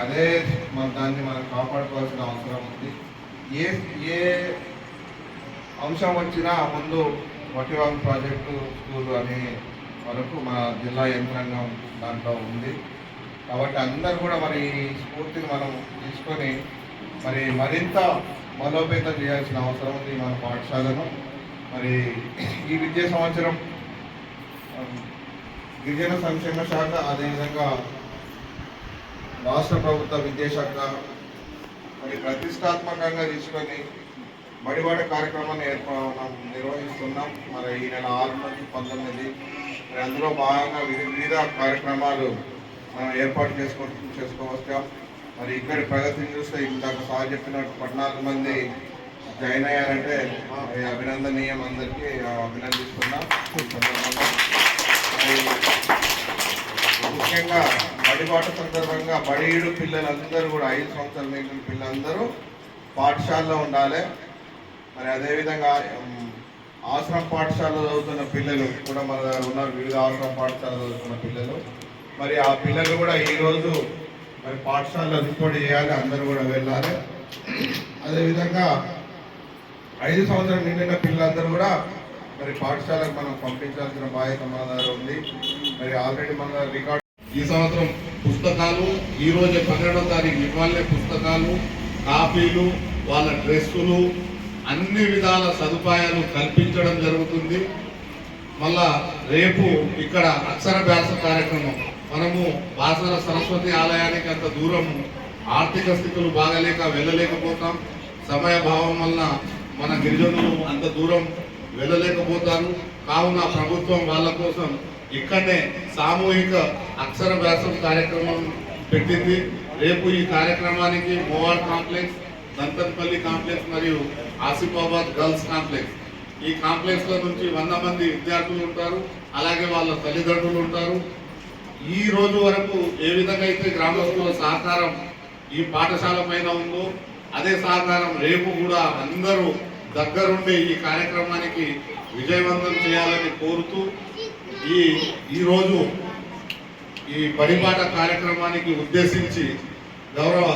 అదే దాన్ని మనం కాపాడుకోవాల్సిన అవసరం ఉంది. ఏ ఏ అంశం వచ్చినా ముందు వటివాంగ్ ప్రాజెక్టు స్కూల్ అనే వరకు మన జిల్లా యంత్రాంగం దాంట్లో ఉంది. కాబట్టి అందరూ కూడా మరి స్ఫూర్తిని మనం తీసుకొని మరి మరింత బలోపేతం చేయాల్సిన అవసరం ఉంది మన పాఠశాలను. మరి ఈ విద్యా సంవత్సరం గిరిజన సంక్షేమ శాఖ, అదేవిధంగా రాష్ట్ర ప్రభుత్వ విద్యాశాఖ మరి ప్రతిష్టాత్మకంగా తీసుకొని బడిబాట కార్యక్రమాన్ని నిర్వహిస్తున్నాం. మరి ఈ నెల 6 నుంచి 19 మరి అందులో భాగంగా వివిధ కార్యక్రమాలు మనం ఏర్పాటు చేసుకోవచ్చాం. మరి ఇక్కడి ప్రగతిని చూస్తే ఇందాక సార్ చెప్పినట్టు 14 మంది జాయిన్ అయ్యారంటే అభినందనీయం. అందరికీ అభినందిస్తున్నాం. ముఖ్యంగా బడిబాట సందర్భంగా బడియుడు పిల్లలందరూ కూడా 5 సంవత్సరాల నిండిన పిల్లలందరూ పాఠశాలలో ఉండాలి. మరి అదేవిధంగా ఆశ్రమ పాఠశాలలో చదువుతున్న పిల్లలు కూడా మన ఉన్నారు, వివిధ ఆశ్రమ పాఠశాలలో చదువుతున్న పిల్లలు. మరి ఆ పిల్లలు కూడా ఈరోజు మరి పాఠశాలలో రిపోర్ట్ చేయాలి, అందరూ కూడా వెళ్ళాలి. అదేవిధంగా 5 సంవత్సరాలు నిండిన పిల్లలందరూ కూడా మరి పాఠశాలకు మనం పంపించాల్సిన బాధ్యత మన దగ్గర ఉంది. మరి ఆల్రెడీ మన రికార్డ్ ఈ సంవత్సరం పుస్తకాలు, ఈరోజు 12వ తారీఖు ఇవాళ పుస్తకాలు, కాపీలు, వాళ్ళ డ్రెస్సులు, అన్ని విధాల సదుపాయాలు కల్పించడం జరుగుతుంది. మళ్ళా రేపు ఇక్కడ అక్షరాభ్యాస కార్యక్రమం, మనము బాసర సరస్వతి ఆలయానికి అంత దూరం ఆర్థిక స్థితులు బాగలేక వెళ్ళలేకపోతాం. సమయభావం వలన మన గిరిజనులు అంత దూరం వెళ్ళలేకపోతారు. కావున ప్రభుత్వం వాళ్ళ కోసం ఇక్కడనే సామూహిక అక్షరాభ్యాసం కార్యక్రమం పెట్టింది. రేపు ఈ కార్యక్రమానికి మోవాడ్ కాంప్లెక్స్, దంతన్పల్లి కాంప్లెక్స్ మరియు ఆసిఫాబాద్ గర్ల్స్ కాంప్లెక్స్, ఈ కాంప్లెక్స్ల నుంచి 100 మంది విద్యార్థులు ఉంటారు. అలాగే వాళ్ళ తల్లిదండ్రులు ఉంటారు. ఈ రోజు వరకు ఏ విధంగా అయితే గ్రామస్తుల సహకారం ఈ పాఠశాల పైన ఉందో అదే సహకారం రేపు కూడా అందరూ దగ్గరుండి ఈ కార్యక్రమానికి విజయవంతం చేయాలని కోరుతూ ఈరోజు ఈ బడిబాట కార్యక్రమానికి ఉద్దేశించి గౌరవ